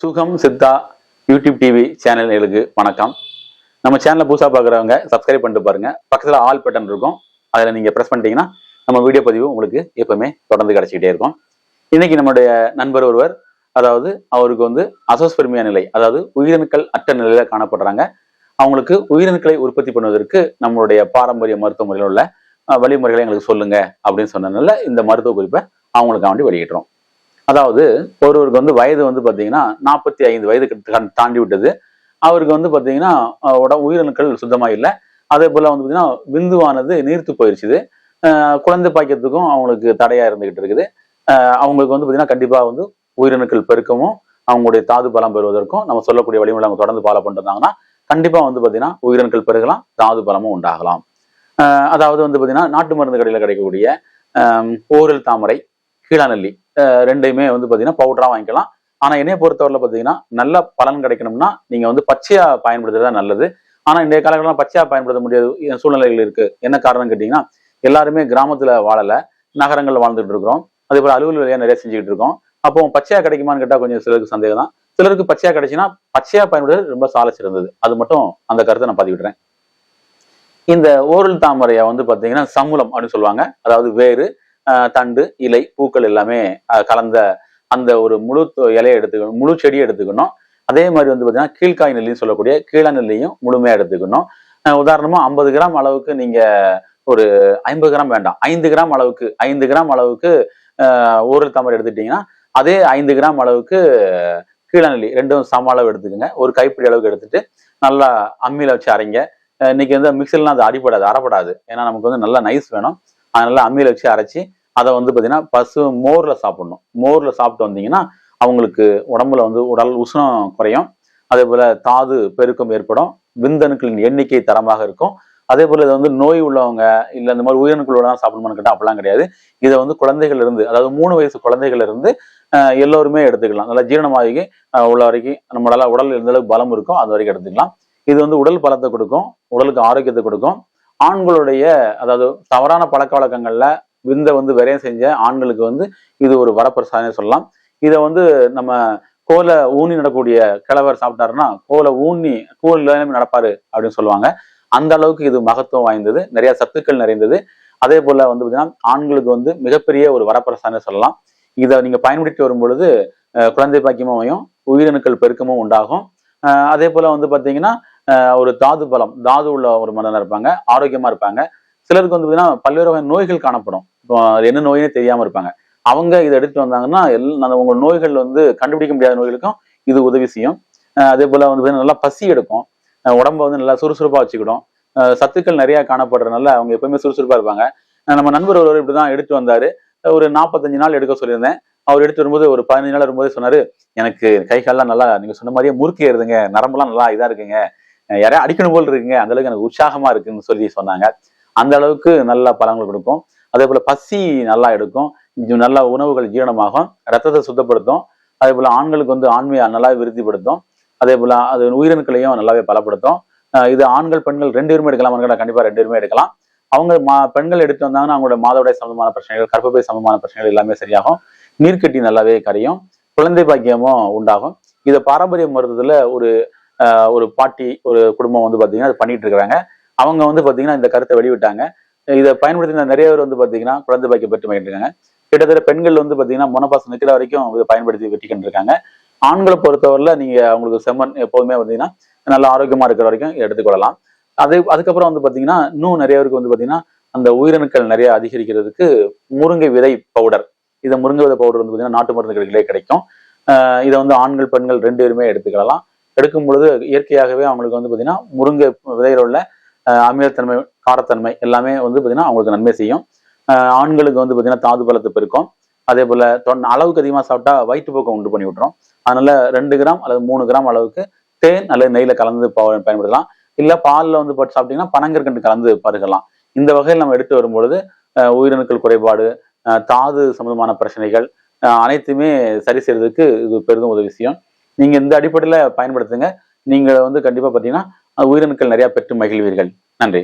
சுகம் Siddha YouTube TV சேனல்களுக்கு வணக்கம். நம்ம சேனலை புதுசாக பார்க்குறவங்க சப்ஸ்கிரைப் பண்ணிட்டு பாருங்க. பக்கத்தில் ஆல் பட்டன் இருக்கும், அதில் நீங்கள் ப்ரெஸ் பண்ணிட்டீங்கன்னா நம்ம வீடியோ பதிவு உங்களுக்கு எப்பவுமே தொடர்ந்து கிடைச்சிக்கிட்டே இருக்கும். இன்னைக்கு நம்முடைய நண்பர் ஒருவர், அதாவது அவருக்கு அசோஸ்பெர்மியா நிலை, அதாவது உயிரணுக்கள் அற்ற நிலையில காணப்படுறாங்க. அவங்களுக்கு உயிரணுக்களை உற்பத்தி பண்ணுவதற்கு நம்மளுடைய பாரம்பரிய மருத்துவ முறையில் உள்ள வழிமுறைகளை எங்களுக்கு சொல்லுங்க அப்படின்னு சொன்னதுனால இந்த மருத்துவ குறிப்பை அவங்களுக்காக வேண்டி வெளியிடுறோம். அதாவது ஒருவருக்கு வயது பார்த்தீங்கன்னா 45 வயது தாண்டி விட்டது. அவருக்கு பார்த்தீங்கன்னா உயிரணுக்கள் சுத்தமா இல்லை. அதே போல பார்த்தீங்கன்னா விந்துவானது நீர்த்து போயிருச்சுது. குழந்தை பாய்க்கிறதுக்கும் அவங்களுக்கு தடையா இருந்துகிட்டு இருக்குது. அவங்களுக்கு பார்த்தீங்கன்னா கண்டிப்பா உயிரணுக்கள் பெருக்கமும் அவங்களுடைய தாது பலம் பெறுவதற்கும் நம்ம சொல்லக்கூடிய வழிமுறை அவங்க தொடர்ந்து ஃபாலோ பண்ணிட்டு இருந்தாங்கன்னா கண்டிப்பா பார்த்தீங்கன்னா உயிரணுக்கள் பெருகலாம், தாது பலமும் உண்டாகலாம். அதாவது பார்த்தீங்கன்னா நாட்டு மருந்து கடையில் கிடைக்கக்கூடிய ஓரல் தாமரை, கீழாநெல்லி ரெண்டையுமே பார்த்தீங்கன்னா பவுடரா வாங்கிக்கலாம். ஆனா என்னைய பொறுத்தவரையில பார்த்தீங்கன்னா நல்ல பலன் கிடைக்கணும்னா நீங்க பச்சையா பயன்படுத்துறதா நல்லது. ஆனா இன்றைய காலகட்டத்தில் பச்சையா பயன்படுத்த முடியாத சூழ்நிலைகள் இருக்கு. என்ன காரணம் கேட்டீங்கன்னா எல்லாருமே கிராமத்துல வாழல, நகரங்கள்ல வாழ்ந்துட்டு இருக்கிறோம். அதே போல அலுவல் வேலையா நிறைய செஞ்சுக்கிட்டு இருக்கோம். அப்போ பச்சையா கிடைக்குமான்னு கேட்டா கொஞ்சம் சிலருக்கு சந்தேகம் தான். சிலருக்கு பச்சையா கிடைச்சுன்னா பச்சையா பயன்படுறது ரொம்ப சால சிறந்தது. அது மட்டும் அந்த கருத்தை நான் பதிவிடுறேன். இந்த ஓரல் தாமரையை பார்த்தீங்கன்னா சமூலம் அப்படின்னு சொல்லுவாங்க. அதாவது வேறு, தண்டு, இலை, பூக்கள் எல்லாமே கலந்த அந்த ஒரு முழு இலையை எடுத்துக்கணும், முழு செடியை எடுத்துக்கணும். அதே மாதிரி பார்த்தீங்கன்னா கீழ்காய் நெல்லின்னு சொல்லக்கூடிய கீழ நெல்லியும் முழுமையா எடுத்துக்கணும். உதாரணமா 50 கிராம் அளவுக்கு நீங்க ஒரு 50 கிராம் வேண்டாம், 5 கிராம் அளவுக்கு 5 கிராம் அளவுக்கு ஓரல் தாமரை எடுத்துட்டீங்கன்னா அதே 5 கிராம் அளவுக்கு கீழ நெல்லி ரெண்டும் சம அளவு எடுத்துக்கோங்க. ஒரு கைப்பிடி அளவுக்கு எடுத்துட்டு நல்லா அம்மியில வச்சு அரைங்க. இன்னைக்கு மிக்சர்லாம் அது அரைப்படாது. ஏன்னா நமக்கு நல்லா நைஸ் வேணும். அதனால அம்மியில வச்சு அரைச்சி அதை பார்த்தீங்கன்னா பசு மோர்ல சாப்பிடணும். மோர்ல சாப்பிட்டு வந்தீங்கன்னா அவங்களுக்கு உடம்புல உடல் உஷ்ணம் குறையும். அதே போல தாது பெருக்கம் ஏற்படும். விந்தணுக்களின் எண்ணிக்கை தரமாக இருக்கும். அதே போல இது நோய் உள்ளவங்க இல்ல இந்த மாதிரி உயிரணுக்களோட தான் சாப்பிடணும்னு கேட்டால் அப்படிலாம் கிடையாது. இதை குழந்தைகள் இருந்து, அதாவது 3 வயசு குழந்தைகள் இருந்து எல்லோருமே எடுத்துக்கலாம். நல்லா ஜீரணமாகி உள்ள வரைக்கும் நம்மளால உடல் எந்த அளவுக்கு பலம் இருக்கும் அது வரைக்கும் எடுத்துக்கலாம். இது உடல் பலத்தை கொடுக்கும், உடலுக்கு ஆரோக்கியத்தை கொடுக்கும். ஆண்களுடைய, அதாவது தவறான பழக்க வழக்கங்கள்ல விந்தை விரயம் செஞ்ச ஆண்களுக்கு இது ஒரு வரப்பிரசாதம் சொல்லலாம். இதை நம்ம கோலை ஊனி நடக்கூடிய கிழவர் சாப்பிட்டாருன்னா கோலை ஊனி நடப்பாரு அப்படின்னு சொல்லுவாங்க. அந்த அளவுக்கு இது மகத்துவம் வாய்ந்தது, நிறைய சத்துக்கள் நிறைந்தது. அதே போல பார்த்தீங்கன்னா ஆண்களுக்கு மிகப்பெரிய ஒரு வரப்பிரசாதம் சொல்லலாம். இதை நீங்க பயன்படுத்தி வரும் பொழுது குழந்தை பாக்கியமும் உயிரணுக்கள் பெருக்கமும் உண்டாகும். அதே போல பார்த்தீங்கன்னா ஒரு தாது பலம், தாது உள்ள ஒரு மனிதனா இருப்பாங்க, ஆரோக்கியமா இருப்பாங்க. சிலருக்கு பார்த்தீங்கன்னா பல்வேறு வகை நோய்கள் காணப்படும். அது என்ன நோயினே தெரியாம இருப்பாங்க. அவங்க இதை எடுத்துட்டு வந்தாங்கன்னா உங்க நோய்கள் கண்டுபிடிக்க முடியாத நோய்களுக்கும் இது உதவி செய்யும். அதே போல நல்லா பசி எடுக்கும், உடம்ப நல்லா சுறுசுறுப்பா வச்சுக்கிடும். சத்துக்கள் நிறைய காணப்படுறதுனால அவங்க எப்பவுமே சுறுசுறுப்பா இருப்பாங்க. நம்ம நண்பர் ஒருவர் இப்படிதான் எடுத்து வந்தாரு. ஒரு 45 நாள் எடுக்க சொல்லியிருந்தேன். அவர் எடுத்து வரும்போது ஒரு 15 நாள் வரும்போது சொன்னாரு, எனக்கு கை கால்லாம் நல்லா நீங்க சொன்ன மாதிரியே முறுக்கி ஏறுதுங்க, நரம்பெல்லாம் நல்லா இதா இருக்குங்க, யாரையும் அடிக்கணும் போல் இருக்குங்க, அந்த அளவுக்கு எனக்கு உற்சாகமா இருக்குன்னு சொல்லி சொன்னாங்க. அந்த அளவுக்கு நல்ல பலன்கள் கொடுக்கும். அதே போல பசி நல்லா எடுக்கும், நல்ல உணவுகள் ஜீரணமாகும், ரத்தத்தை சுத்தப்படுத்தும். அதே போல ஆண்களுக்கு ஆண்மையை நல்லா விருத்திப்படுத்தும். அதே போல அது உயிரணுக்களையும் நல்லாவே பலப்படுத்தும். இது ஆண்கள் பெண்கள் 2 பேருமே எடுக்கலாம். கண்டிப்பா 2 பேருமே எடுக்கலாம். அவங்க பெண்கள் எடுத்து வந்தாங்கன்னா அவங்களோட மாதவிடாய் சம்பந்தமான பிரச்சனைகள், கர்ப்பப்பை சம்பந்தமான பிரச்சனைகள் எல்லாமே சரியாகும். நீர்க்கட்டி நல்லாவே கரையும், குழந்தை பாக்கியமும் உண்டாகும். இதை பாரம்பரிய மருத்துவத்துல ஒரு பாட்டி, ஒரு குடும்பம் பாத்தீங்கன்னா அது பண்ணிட்டு இருக்கிறாங்க. அவங்க பாத்தீங்கன்னா இந்த கருத்தை வெளிவிட்டாங்க. இதை பயன்படுத்தி நிறைய பேர் பாத்தீங்கன்னா குழந்தை பாக்கியம் பெற்று பண்ணிட்டு இருக்காங்க. கிட்டத்தட்ட பெண்கள் பாத்தீங்கன்னா மொனபாசம் நிக்கிற வரைக்கும் இதை பயன்படுத்தி வெட்டிக்கிட்டு இருக்காங்க. ஆண்களை பொறுத்தவரையில நீங்க அவங்களுக்கு செம்மன் எப்போதுமே பாத்தீங்கன்னா நல்ல ஆரோக்கியமா இருக்கிற வரைக்கும் எடுத்துக்கொள்ளலாம். அதுக்கப்புறம் பாத்தீங்கன்னா இன்னும் நிறைய பேருக்கு பாத்தீங்கன்னா அந்த உயிரணுக்கள் நிறைய அதிகரிக்கிறதுக்கு முருங்கை விதை பவுடர், இதை முருங்கை விதை பவுடர் பாத்தீங்கன்னா நாட்டு மருந்து கடைகளிலே கிடைக்கும். இதை ஆண்கள் பெண்கள் 2 பேருமே எடுத்துக்கலாம். எடுக்கும் பொழுது இயற்கையாகவே அவங்களுக்கு பாத்தீங்கன்னா முருங்கை விதையில உள்ள அமிலத்தன்மை, காரத்தன்மை எல்லாமே பாத்தீங்கன்னா அவங்களுக்கு நன்மை செய்யும். ஆண்களுக்கு பாத்தீங்கன்னா தாது பலத்தை பெருக்கும். அதே போல அளவுக்கு அதிகமா சாப்பிட்டா வயிற்றுப்போக்கம் உண்டு பண்ணி விட்டுரும். அதனால 2 கிராம் அல்லது 3 கிராம் அளவுக்கு தேன் அல்லது நெய்ல கலந்து பயன்படுத்தலாம். இல்ல பால்ல போட்டு சாப்பிட்டீங்கன்னா பனங்கற்கண்டு கலந்து பருகலாம். இந்த வகையில் நம்ம எடுத்து வரும்பொழுது உயிரணுக்கள் குறைபாடு, தாது சம்பந்தமான பிரச்சனைகள் அனைத்துமே சரி செய்யறதுக்கு இது பெரிதும் உதவி செய்யும். நீங்க இந்த அடிப்படையில பயன்படுத்துங்க. நீங்க கண்டிப்பா பாத்தீங்கன்னா உயிரணுக்கள் நிறைய பெற்று மகிழ்வீர்கள். நன்றி.